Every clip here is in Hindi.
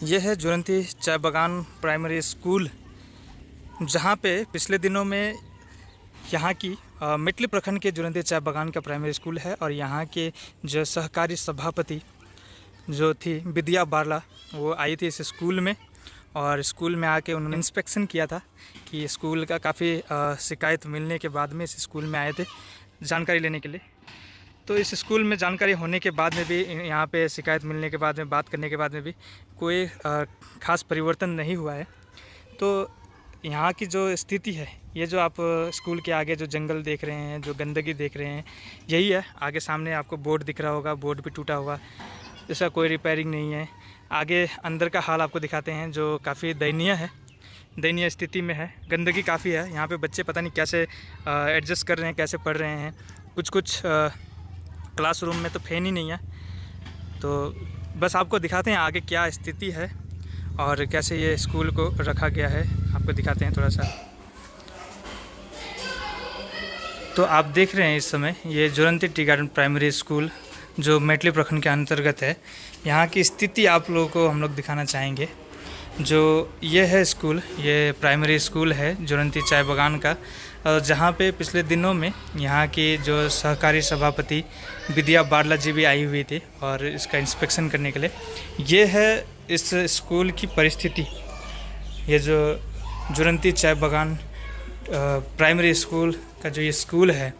यह है जुरंती चाय बागान प्राइमरी स्कूल, जहाँ पे पिछले दिनों में यहाँ की मिटली प्रखंड के जुरंती चाय बागान का प्राइमरी स्कूल है। और यहाँ के जो सहकारी सभापति जो थी विद्या बारला, वो आई थी इस स्कूल में और स्कूल में आके उन्होंने इंस्पेक्शन किया था कि स्कूल का काफ़ी शिकायत मिलने के बाद में इस स्कूल में आए थे जानकारी लेने के लिए। तो इस स्कूल में जानकारी होने के बाद में भी, यहाँ पे शिकायत मिलने के बाद में, बात करने के बाद में भी कोई ख़ास परिवर्तन नहीं हुआ है। तो यहाँ की जो स्थिति है, ये जो आप स्कूल के आगे जो जंगल देख रहे हैं, जो गंदगी देख रहे हैं, यही है। आगे सामने आपको बोर्ड दिख रहा होगा, बोर्ड भी टूटा हुआ, इसका कोई रिपेयरिंग नहीं है। आगे अंदर का हाल आपको दिखाते हैं जो काफ़ी दयनीय है, दयनीय स्थिति में है। गंदगी काफ़ी है। यहाँ पे बच्चे पता नहीं कैसे एडजस्ट कर रहे हैं, कैसे पढ़ रहे हैं। कुछ क्लासरूम में तो फैन ही नहीं है। तो बस आपको दिखाते हैं आगे क्या स्थिति है और कैसे ये स्कूल को रखा गया है, आपको दिखाते हैं थोड़ा सा। तो आप देख रहे हैं इस समय ये जुरंती टी गार्डन प्राइमरी स्कूल जो मेटली प्रखंड के अंतर्गत है। यहाँ की स्थिति आप लोगों को हम लोग दिखाना चाहेंगे। जो ये है स्कूल, ये प्राइमरी स्कूल है जुरंती चाय बागान का, जहाँ पे पिछले दिनों में यहाँ की जो सहकारी सभापति विद्या बारला जी भी आई हुई थी और इसका इंस्पेक्शन करने के लिए। ये है इस स्कूल की परिस्थिति। ये जो जुरंती चाय बागान प्राइमरी स्कूल का जो ये स्कूल है,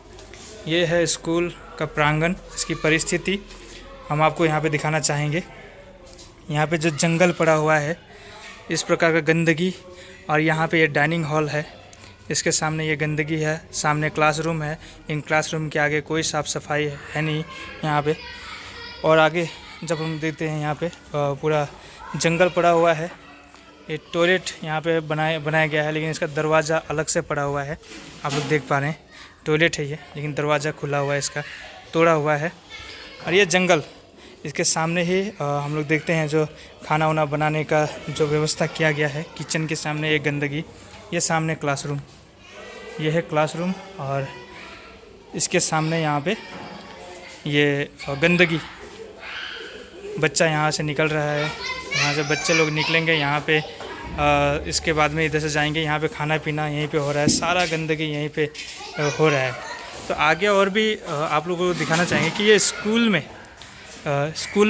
ये है स्कूल का प्रांगण। इसकी परिस्थिति हम आपको यहाँ पे दिखाना चाहेंगे। यहाँ पे जो जंगल पड़ा हुआ है, इस प्रकार का गंदगी, और यहाँ पे ये डाइनिंग हॉल है, इसके सामने ये गंदगी है। सामने क्लासरूम है, इन क्लासरूम के आगे कोई साफ़ सफाई है नहीं यहाँ पे। और आगे जब हम देखते हैं यहाँ पे पूरा जंगल पड़ा हुआ है। ये टॉयलेट यहाँ पे बनाया गया है, लेकिन इसका दरवाज़ा अलग से पड़ा हुआ है। आप लोग देख पा रहे हैं टॉयलेट है ये, लेकिन दरवाज़ा खुला हुआ है, इसका तोड़ा हुआ है। और ये जंगल, इसके सामने ही हम लोग देखते हैं जो खाना वाना बनाने का जो व्यवस्था किया गया है। किचन के सामने ये गंदगी, ये सामने क्लासरूम, ये है क्लासरूम, और इसके सामने यहाँ पे ये गंदगी। बच्चा यहाँ से निकल रहा है, यहाँ से बच्चे लोग निकलेंगे यहाँ पे, इसके बाद में इधर से जाएंगे। यहाँ पे खाना पीना यहीं पे हो रहा है, सारा गंदगी यहीं पे हो रहा है। तो आगे और भी आप लोगों को दिखाना चाहेंगे कि ये स्कूल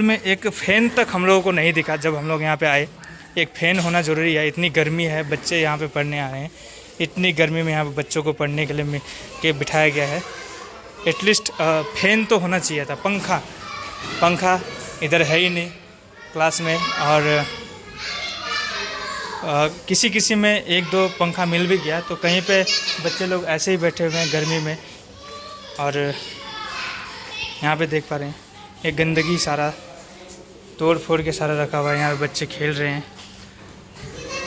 में एक फ़ैन तक हम लोगों को नहीं दिखा। जब हम लोग यहाँ पे आए, एक फ़ैन होना ज़रूरी है। इतनी गर्मी है, बच्चे यहाँ पे पढ़ने आ रहे हैं, इतनी गर्मी में यहाँ पे बच्चों को पढ़ने के लिए बिठाया गया है। एटलीस्ट फ़ैन तो होना चाहिए था। पंखा इधर है ही नहीं क्लास में, और किसी में एक दो पंखा मिल भी गया तो कहीं पे बच्चे लोग ऐसे ही बैठे हुए हैं गर्मी में। और यहाँ पे देख पा रहे हैं ये गंदगी सारा तोड़ फोड़ के सारा रखा हुआ है। यहाँ पे बच्चे खेल रहे हैं,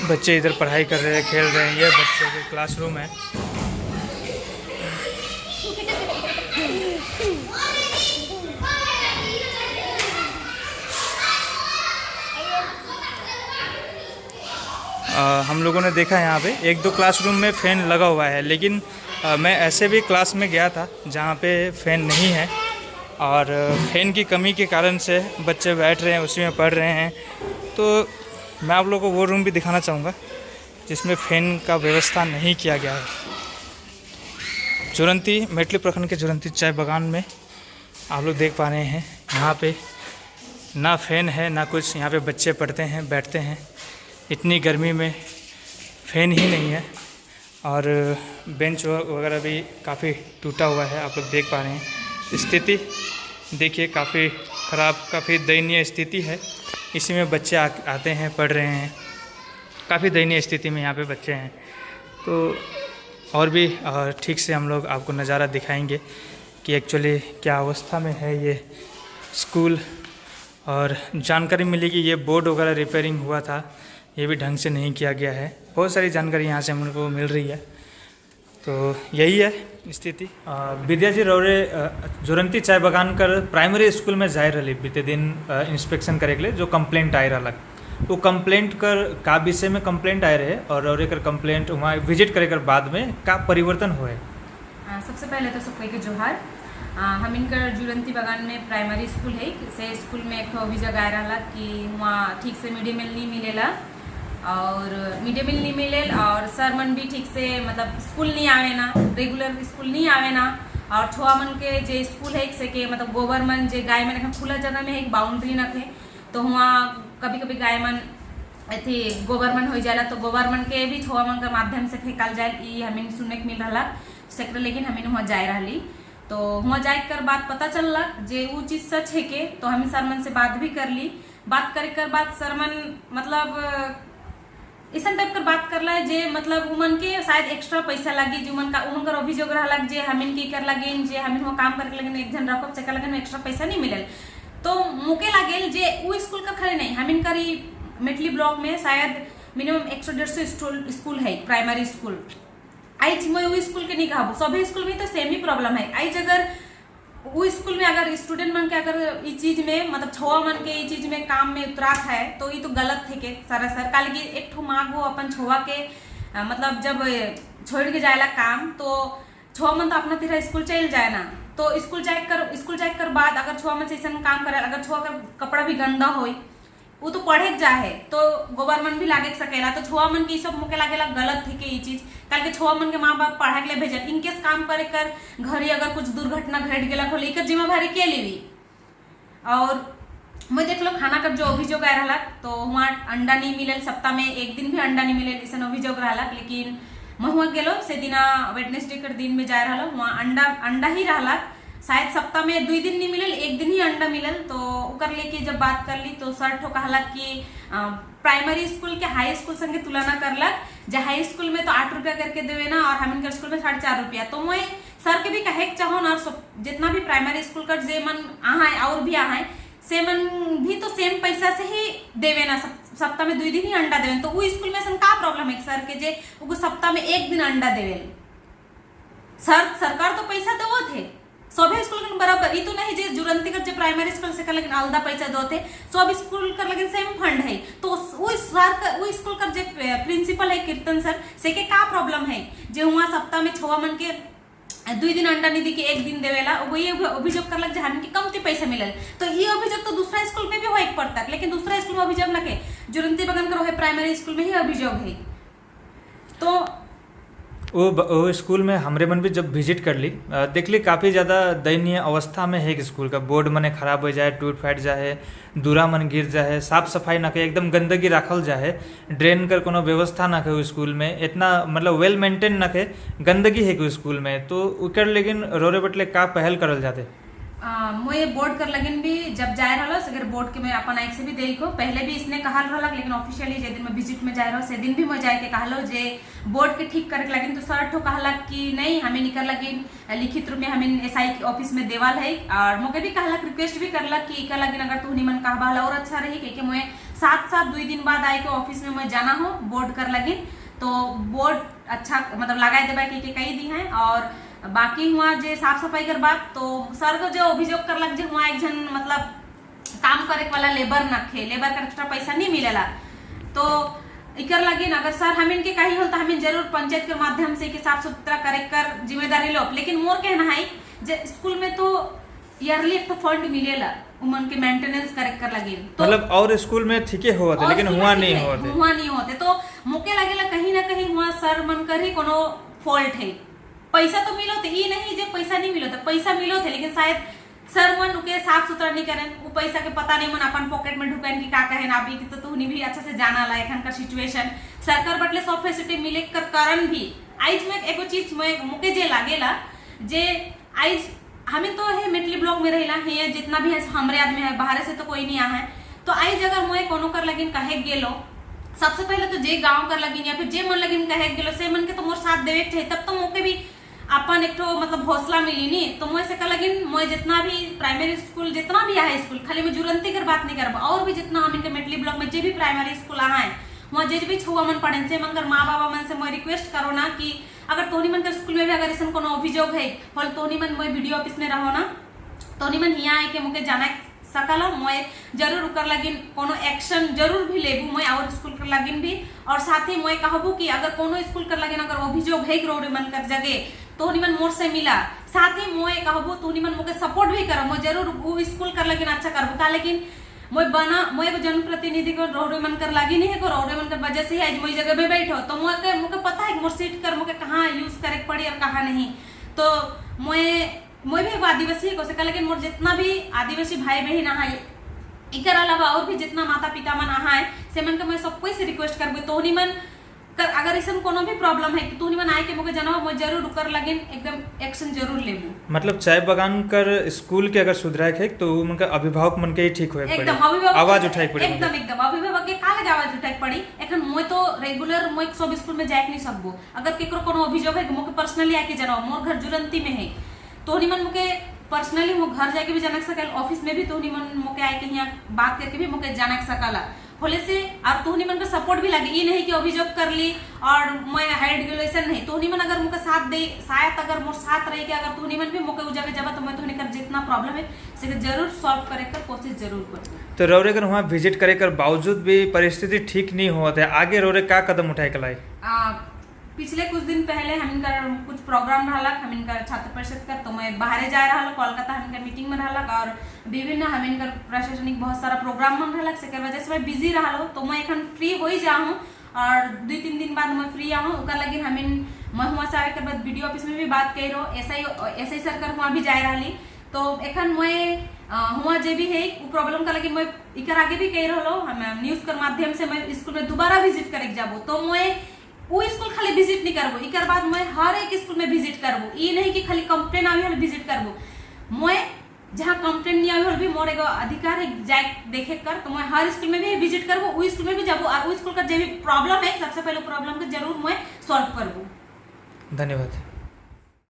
बच्चे इधर पढ़ाई कर रहे हैं, खेल रहे हैं। ये बच्चों के क्लासरूम है। हम लोगों ने देखा यहाँ पे एक दो क्लासरूम में फ़ैन लगा हुआ है, लेकिन मैं ऐसे भी क्लास में गया था जहाँ पे फ़ैन नहीं है, और फ़ैन की कमी के कारण से बच्चे बैठ रहे हैं, उसी में पढ़ रहे हैं। तो मैं आप लोगों को वो रूम भी दिखाना चाहूँगा जिसमें फ़ैन का व्यवस्था नहीं किया गया है। जुरंती मेटली प्रखंड के जुरंती चाय बागान में आप लोग देख पा रहे हैं यहाँ पे ना फ़ैन है ना कुछ। यहाँ पे बच्चे पढ़ते हैं, बैठते हैं। इतनी गर्मी में फ़ैन ही नहीं है, और बेंच वगैरह भी काफ़ी टूटा हुआ है। आप लोग देख पा रहे हैं स्थिति, देखिए काफ़ी ख़राब, काफ़ी दयनीय स्थिति है। इसी में बच्चे आते हैं, पढ़ रहे हैं। काफ़ी दयनीय स्थिति में यहाँ पे बच्चे हैं। तो और भी ठीक से हम लोग आपको नज़ारा दिखाएंगे कि एक्चुअली क्या अवस्था में है ये स्कूल। और जानकारी मिली कि ये बोर्ड वगैरह रिपेयरिंग हुआ था, ये भी ढंग से नहीं किया गया है। बहुत सारी जानकारी यहाँ से हम लोग को मिल रही है। तो यही है स्थिति। विद्या जी रौरे जुरंती चाय बागान कर प्राइमरी स्कूल में जाए रही बीते दिन इंस्पेक्शन करे के लिए, जो कंप्लेंट आए रहा, वो कंप्लेंट कर का विषय में कंप्लेंट आए रहे, और रौरे कर कंप्लेंट वहाँ विजिट करे कर बाद में का परिवर्तन हुए। सबसे पहले तो सबको के जोहार। हम इनकर जुरंती बागान में प्राइमरी स्कूल है से स्कूल में एक अभियोग आए रहा कि वहाँ ठीक से मिड डे मील नहीं मिलेला और मिड डे मील नहीं मिलेल और सर मन भी ठीक से मतलब स्कूल नहीं आवे ना, रेगुलर स्कूल नहीं आवे ना। और छुआ मन के जे स्कूल है से के मतलब गोबर मन जे गाय मन खुला जगह में एक बाउंड्री रखे तो वहाँ कभी कभी गाय मन अथी गोबर मन हो जाला तो गोबर मन के भी छुआ मन के माध्यम से फेंकल जाए ई हमें सुनने के मिल रहा सेक्टर। लेकिन हमें वहाँ जाए रही तो वहाँ जाए कर बात पता चलला जे वो चीज सच है के तो हमें सर मन से बात भी कर ली। बात करे कर बाद सर मन मतलब इस टाइप कर बात करला जे मतलब उमन के शायद एक्स्ट्रा पैसा लगी जो उमन का अभियोग रहा जे हमिन की कर लगे जे हमिन वो काम करे लगे एक जन रकब से कर लगे एक्स्ट्रा पैसा नहीं मिलल तो मुके लागेल जे वो स्कूल का खड़े नहीं हमिन करी मेटली ब्लॉक में शायद मिनिमम 100-150 स्कूल है प्राइमरी स्कूल। आई मैं वो स्कूल के नहीं कहा सभी स्कूल में तो सेम ही प्रॉब्लम है। आई अगर वो स्कूल में अगर स्टूडेंट मन के अगर इस चीज में मतलब छुआ मन के इस चीज में काम में उतरा है तो ये तो गलत थे के सर काल की एक ठो माँ को अपन छुआ के मतलब जब छोड़ के जाएला काम तो छुआ मन तो अपना तीरा स्कूल चल जाए ना तो स्कूल जाए कर बाद अगर छुआ मन से ऐसा काम करे अगर छुआ का कपड़ा भी गंदा हो वो तो पढ़े जाए तो गोबर मन भी लागे सकेला तो छुआ मन की सब मुके लागेला गलत थे के ये चीज कल के छुआ मन के माँ बाप पढ़ा के लिए भेजल इनकेस काम करे कर घर ही अगर कुछ दुर्घटना घट गया खोले एक जिम्मेवारी के ली। और मैं देख लो खाना का जो अभियोग आए रहा तो वहाँ अंडा नहीं मिले सप्ताह में एक दिन भी अंडा नहीं मिले ऐसा अभियोग रहा लेकिन मैं वहाँ गेलो से दिन वेडनेसडे कर दिन में जाए रहा वहाँ अंडा ही रहा शायद सप्ताह में 2 दिन नहीं मिलल एक दिन ही अंडा मिलल तो कर लेके जब बात कर ली तो सर ठो कहला कि प्राइमरी स्कूल के हाई स्कूल संगे तुलना करलक जे हाई स्कूल में तो 8 रुपया करके देवे ना और हम स्कूल में 4.5 रुपया तो मैं सर के भी कहे चाहो ना जितना भी प्राइमरी स्कूल का जे मन आए और भी आए से मन भी तो सेम पैसा से ही देवे ना सप्ताह में 2 दिन ही अंडा देवे तो वो स्कूल में का प्रॉब्लम है सर के जे वो सप्ताह में 1 दिन अंडा देवे सरकार तो पैसा दो थे सभी स्कूल के बराबर ये तो नहीं जे जुरंती कर जे प्राइमरी स्कूल से कर लेकिन आलदा पैसा दोते सब स्कूल कर लेकिन सेम फंड है तो वो सर का वो स्कूल का जे प्रिंसिपल है कीर्तन सर से के का प्रॉब्लम है जे वहाँ सप्ताह में छुआ मन के 2 दिन अंडा नहीं दी के 1 दिन देवेला वही अभियोग कर लग हम की कमती पैसा मिलल तो ये अभियोग तो दूसरा स्कूल में भी हो एक पड़ता लेकिन दूसरा स्कूल में अभियोग न के जुरंती बगन कर रहे प्राइमरी स्कूल में ही अभियोग है। तो वो स्कूल में हमरे मन भी जब विजिट कर ली देख ली काफ़ी ज़्यादा दयनीय अवस्था में है कि स्कूल का बोर्ड मने खराब हो जाए टूट फाट जाए दूरा मन गिर जाए साफ सफाई ना के एकदम गंदगी रखल जाए ड्रेन कर कोनो व्यवस्था ना के स्कूल में इतना मतलब वेल मेंटेन ना के गंदगी है कि स्कूल में तो उकर लेकिन रोरे बटले का पहल करल जाते मैं बोर्ड कर लगिन भी जब जाए रहा अगर बोर्ड के मैं अपन आँख से भी देखो पहले भी इसने कहल रहा लेकिन ऑफिशियली जे दिन मैं विजिट में जाए रहा से दिन भी मैं जाए के कहलो जे बोर्ड के ठीक करे लगिन तो सर ठो कहला कि नहीं हमें निकल लगिन लिखित रूप में हमें एसआई के ऑफिस में देवाल है और मुझे भी कहला रिक्वेस्ट भी करला कि कर लगिन अगर तू मन कहबा और अच्छा रही क्योंकि मैं साथ 2 दिन बाद आई के ऑफिस में मैं जाना हो बोर्ड कर लगिन तो बोर्ड अच्छा मतलब लगाए देवा के कही दी है। और बाकी हुआ जे साफ सफाई कर बात तो सर को जो अभियोग कर लग जे हुआ एक जन मतलब काम करे वाला लेबर नखे लेबर का एक्स्ट्रा पैसा नहीं मिलेला तो इकर लगे अगर सर हमें के कही हो तो हमें जरूर पंचायत के माध्यम से साफ सुथरा करे कर जिम्मेदारी लो लेकिन मोर कहना है जे स्कूल में तो ईयरली एक तो फंड मिलेला उमन के मेंटेनेंस करे कर लगे तो मतलब और स्कूल में ठीके होते लेकिन हुआ नहीं होते तो मुके लगेला कहीं ना कहीं हुआ सर मन कर ही कोनो फॉल्ट है। पैसा तो मिलो थे ये नहीं जे पैसा नहीं मिलो थे पैसा मिलो थे लेकिन शायद सर मन उके साफ सुथरा नहीं करें वो पैसा के पता नहीं मन अपन पॉकेट में ढुकान की का कहे ना अभी तो तुहनी भी अच्छा से जाना ला एखन का सिचुएशन सरकार बटले सब फैसिलिटी मिले कर कारण भी आज में एगो चीज में मुके जे लागेला जे आज हमें तो है मेटली ब्लॉक में रहेला है जितना भी है हमरे आदमी है बाहर से तो कोई नहीं आया है तो आज अगर मोए कोनो कर लगिन कहे गेलो सबसे पहले तो जे गांव कर लगिन या फिर जे मन लगिन कहे गेलो से मन के तो मोर साथ देवे थे तब तो मोके भी अपन एक मतलब हौसला मिली नहीं तो मैं से लगिन मैं जितना भी प्राइमरी स्कूल जितना भी है स्कूल खाली मैं जुरंती कर बात नहीं करबा और भी जितना हम इनके मेटली ब्लॉक में जे भी प्राइमरी स्कूल है वहाँ जे भी छुआ मन पढ़े से मन माँ बाबा मन से मैं रिक्वेस्ट करो ना कि अगर तोहनी मन के स्कूल में भी अगर ऐसा कोनो अभियोग है और तोहनी मन मैं वीडियो ऑफिस में रहो ना तोहनी मन यहाँ आए के मुके जाना सकल मैं जरूर कर लगिन कोनो एक्शन जरूर भी लेबू मैं और स्कूल कर लगिन भी और साथ ही मैं कहबू कि अगर कोनो स्कूल कर लगिन अगर अभियोग है रोड मन कर जगह तो निमन मोर से मिला साथ ही मोए कहबो तो निमन मोके सपोर्ट भी करब मो जरूर वो स्कूल कर लेकिन अच्छा करबो का लेकिन मोय बना मोय एगो जनप्रतिनिधि को रोडे मन कर लागी नहीं है को रोडे मन कर वजह से आज मोय जगह पे बैठो तो मोके पता है मोर सीट कर मोके कहाँ यूज करे पड़ी और कहाँ नहीं तो मोय भी एगो आदिवासी है को लेकिन मोर जितना भी आदिवासी भाई बहन है इकर अलावा और भी जितना माता पिता मन है से मन के मैं सब कोई से रिक्वेस्ट करबे तो निमन कर अगर ऐसा कोनो भी प्रॉब्लम है तो निमन आए के मोके जनाब मैं जरूर कर लगिन एकदम एक्शन जरूर लेबू। मतलब चाय बगान कर स्कूल के अगर सुधराए है तो उनका अभिभावक मन के ही ठीक होए एकदम अभिभावक आवाज उठाई पड़ी एकदम अभिभावक के काले आवाज उठाई पड़ी एखन मोय तो रेगुलर मोय सब स्कूल में जाए नहीं सकबो अगर केकरो कोनो अभियोग है मोके पर्सनली आके जनाओ मोर घर जुरंती में है तो निमन मोके पर्सनली मो घर जाके भी जाना सकल ऑफिस में भी तो निमन मोके आके यहाँ बात करके भी मोके जाना सकला होले से और तो निमन का सपोर्ट भी लगे ये नहीं कि अभियोग कर ली और मैं हाइड गेलो ऐसा नहीं तो निमन अगर मोके साथ दे शायद अगर मोर साथ रही के अगर तो निमन भी मोके उ जगह जाबा तो मैं तो निकर जितना प्रॉब्लम है से जरूर सॉल्व करे कर कोशिश जरूर करूँ। तो रौरे कर वहाँ विजिट करे कर बावजूद भी परिस्थिति ठीक नहीं होता है आगे रौरे का कदम उठाए के लाए पिछले कुछ दिन पहले हम कुछ प्रोग्राम रहा हम छात्र परिषद का तो मैं बाहर जा रहा कोलकाता हम मीटिंग में रहा और विभिन्न हम प्रशासनिक बहुत सारा प्रोग्राम मन रहा से वजह से मैं बिजी रहा तो मैं एखन फ्री हो ही जाऊँ और 2-3 दिन बाद मैं फ्री आहूँ लगे हम मैं हुआ से आवे के बाद वीडियो ऑफिस में भी बात करो ऐसा ही सरकार वहाँ भी जाए रही तो एखन मैं हुआ जे भी है प्रॉब्लम का लगे मैं इकर आगे भी कह रहा हम न्यूज के माध्यम से मैं स्कूल में दोबारा विजिट करे जाबो तो मैं वो स्कूल खाली विजिट नहीं करबो इकर बाद मैं हर एक स्कूल में विजिट करबो ये नहीं कि खाली कंप्लेन आवे हल विजिट करबो मैं जहाँ कंप्लेन नहीं आवे हल भी मोर एगो अधिकार है जाए देखे कर तो मैं हर स्कूल में भी विजिट करबो वो स्कूल में भी जाबो और वो स्कूल का जो भी प्रॉब्लम है सबसे पहले प्रॉब्लम के जरूर मैं सॉल्व करबो। धन्यवाद।